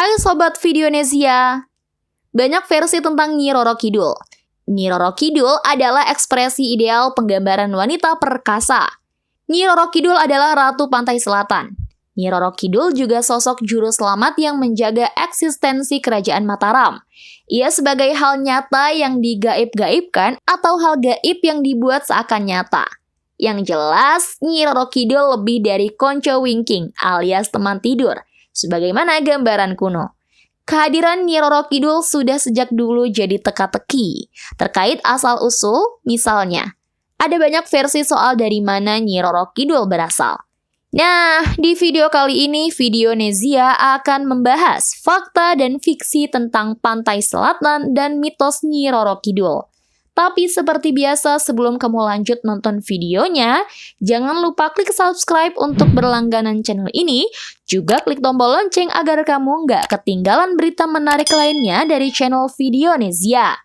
Hai Sobat Videonesia, banyak versi tentang Nyi Roro Kidul. Nyi Roro Kidul adalah ekspresi ideal penggambaran wanita perkasa. Nyi Roro Kidul adalah Ratu Pantai Selatan. Nyi Roro Kidul juga sosok juru selamat yang menjaga eksistensi Kerajaan Mataram. Ia sebagai hal nyata yang digaib-gaibkan atau hal gaib yang dibuat seakan nyata. Yang jelas, Nyi Roro Kidul lebih dari konco winking alias teman tidur, sebagaimana gambaran kuno. Kehadiran Nyi Roro Kidul sudah sejak dulu jadi teka-teki. Terkait asal-usul, misalnya, ada banyak versi soal dari mana Nyi Roro Kidul berasal. Nah, di video kali ini, Videonesia akan membahas fakta dan fiksi tentang Pantai Selatan dan mitos Nyi Roro Kidul. Tapi seperti biasa, sebelum kamu lanjut nonton videonya, jangan lupa klik subscribe untuk berlangganan channel ini, juga klik tombol lonceng agar kamu nggak ketinggalan berita menarik lainnya dari channel Videonesia.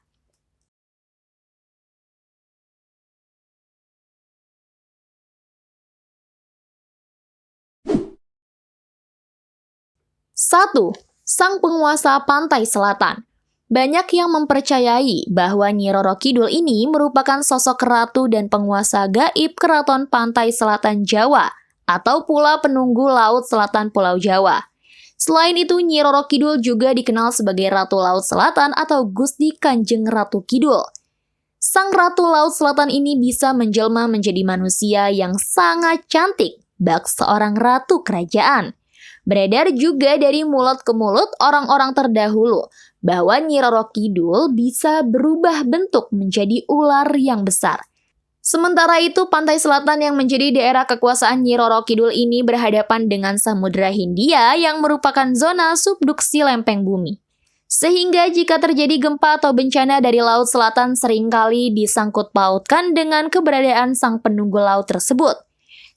Satu, sang penguasa Pantai Selatan. Banyak yang mempercayai bahwa Nyi Roro Kidul ini merupakan sosok ratu dan penguasa gaib Keraton Pantai Selatan Jawa atau pula penunggu Laut Selatan Pulau Jawa. Selain itu, Nyi Roro Kidul juga dikenal sebagai Ratu Laut Selatan atau Gusti Kanjeng Ratu Kidul. Sang Ratu Laut Selatan ini bisa menjelma menjadi manusia yang sangat cantik, bak seorang ratu kerajaan. Beredar juga dari mulut ke mulut orang-orang terdahulu bahwa Nyi Roro Kidul bisa berubah bentuk menjadi ular yang besar. Sementara itu, Pantai Selatan yang menjadi daerah kekuasaan Nyi Roro Kidul ini berhadapan dengan Samudra Hindia yang merupakan zona subduksi lempeng bumi. Sehingga jika terjadi gempa atau bencana dari Laut Selatan seringkali disangkut pautkan dengan keberadaan sang penunggu laut tersebut.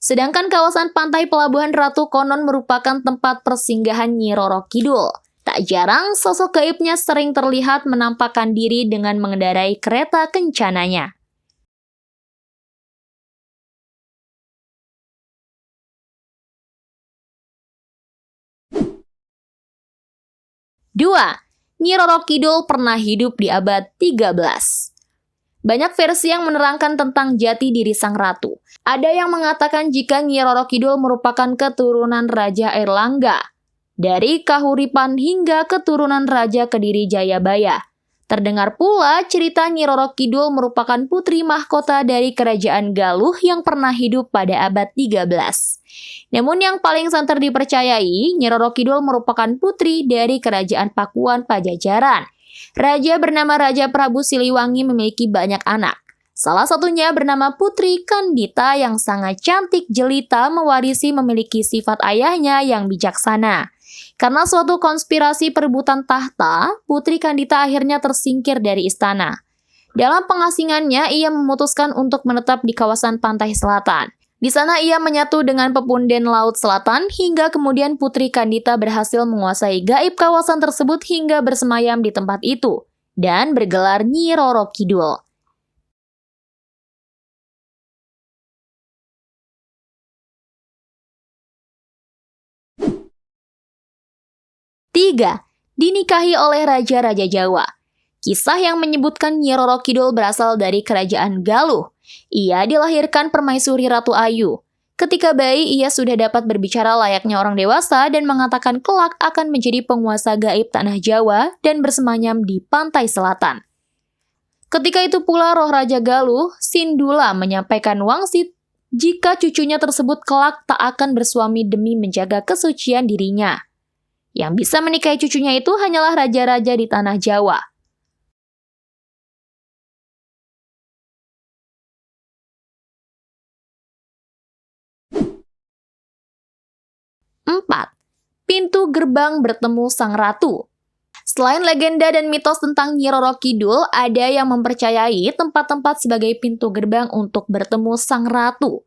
Sedangkan kawasan pantai Pelabuhan Ratu konon merupakan tempat persinggahan Nyi Roro Kidul. Tak jarang sosok gaibnya sering terlihat menampakkan diri dengan mengendarai kereta kencananya. Dua, Nyi Roro Kidul pernah hidup di abad 13. Banyak versi yang menerangkan tentang jati diri sang ratu. Ada yang mengatakan jika Nyi Roro Kidul merupakan keturunan Raja Airlangga, dari Kahuripan hingga keturunan Raja Kediri Jayabaya. Terdengar pula cerita Nyi Roro Kidul merupakan putri mahkota dari Kerajaan Galuh yang pernah hidup pada abad 13. Namun yang paling santer dipercayai, Nyi Roro Kidul merupakan putri dari Kerajaan Pakuan Pajajaran. Raja bernama Raja Prabu Siliwangi memiliki banyak anak. Salah satunya bernama Putri Kandita yang sangat cantik jelita memiliki sifat ayahnya yang bijaksana. Karena suatu konspirasi perebutan tahta, Putri Kandita akhirnya tersingkir dari istana. Dalam pengasingannya, ia memutuskan untuk menetap di kawasan Pantai Selatan. Di sana ia menyatu dengan pepunden Laut Selatan hingga kemudian Putri Kandita berhasil menguasai gaib kawasan tersebut hingga bersemayam di tempat itu dan bergelar Nyi Roro Kidul. Tiga, dinikahi oleh Raja-Raja Jawa. Kisah yang menyebutkan Nyi Roro Kidul berasal dari Kerajaan Galuh. Ia dilahirkan permaisuri Ratu Ayu. Ketika bayi, ia sudah dapat berbicara layaknya orang dewasa dan mengatakan kelak akan menjadi penguasa gaib tanah Jawa dan bersemayam di Pantai Selatan. Ketika itu pula roh Raja Galuh, Sindula, menyampaikan wangsit jika cucunya tersebut kelak tak akan bersuami demi menjaga kesucian dirinya. Yang bisa menikahi cucunya itu hanyalah raja-raja di tanah Jawa. 4. Pintu gerbang bertemu sang ratu. Selain legenda dan mitos tentang Nyi Roro Kidul, ada yang mempercayai tempat-tempat sebagai pintu gerbang untuk bertemu sang ratu.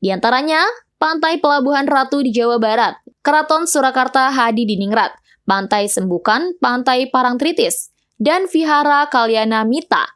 Di antaranya, Pantai Pelabuhan Ratu di Jawa Barat, Keraton Surakarta Hadidiningrat, Pantai Sembukan, Pantai Parangtritis, dan Vihara Kalyana Mita.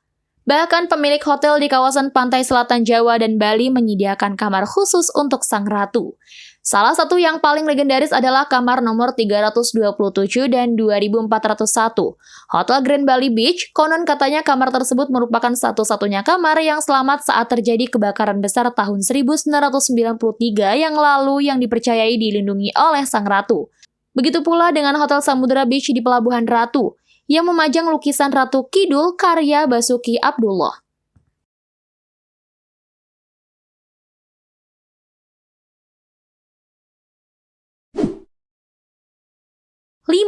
Bahkan pemilik hotel di kawasan Pantai Selatan Jawa dan Bali menyediakan kamar khusus untuk sang ratu. Salah satu yang paling legendaris adalah kamar nomor 327 dan 2401. Hotel Grand Bali Beach, konon katanya kamar tersebut merupakan satu-satunya kamar yang selamat saat terjadi kebakaran besar tahun 1993 yang lalu yang dipercayai dilindungi oleh Sang Ratu. Begitu pula dengan Hotel Samudra Beach di Pelabuhan Ratu, yang memajang lukisan Ratu Kidul karya Basuki Abdullah. 5.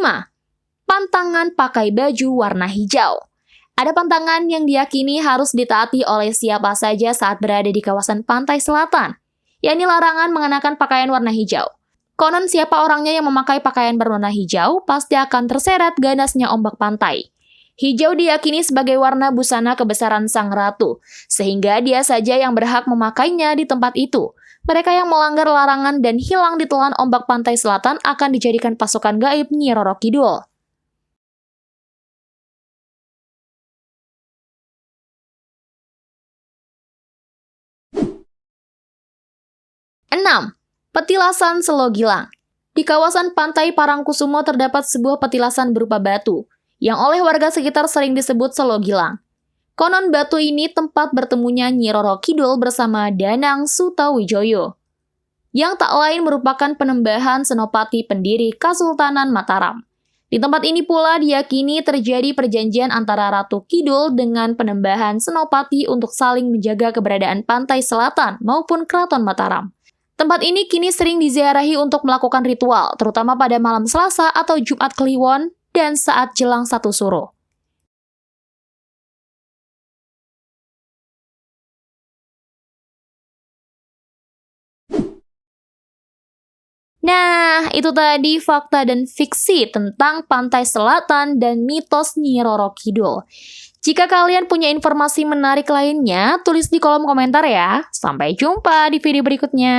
Pantangan pakai baju warna hijau. Ada pantangan yang diyakini harus ditaati oleh siapa saja saat berada di kawasan pantai selatan, yakni larangan mengenakan pakaian warna hijau. Konon siapa orangnya yang memakai pakaian berwarna hijau pasti akan terseret ganasnya ombak pantai. Hijau diyakini sebagai warna busana kebesaran Sang Ratu, sehingga dia saja yang berhak memakainya di tempat itu. Mereka yang melanggar larangan dan hilang ditelan ombak pantai selatan akan dijadikan pasukan gaib Nyi Roro Kidul. Enam. Petilasan Selogilang. Di kawasan pantai Parangkusumo terdapat sebuah petilasan berupa batu, yang oleh warga sekitar sering disebut Selogilang. Konon batu ini tempat bertemunya Nyi Roro Kidul bersama Danang Sutawijoyo, yang tak lain merupakan penembahan Senopati pendiri Kasultanan Mataram. Di tempat ini pula diyakini terjadi perjanjian antara Ratu Kidul dengan penembahan Senopati untuk saling menjaga keberadaan pantai selatan maupun Keraton Mataram. Tempat ini kini sering diziarahi untuk melakukan ritual, terutama pada malam Selasa atau Jumat Kliwon dan saat jelang 1 Suro. Nah, itu tadi fakta dan fiksi tentang pantai selatan dan mitos Nyi Roro Kidul. Jika kalian punya informasi menarik lainnya, tulis di kolom komentar ya. Sampai jumpa di video berikutnya.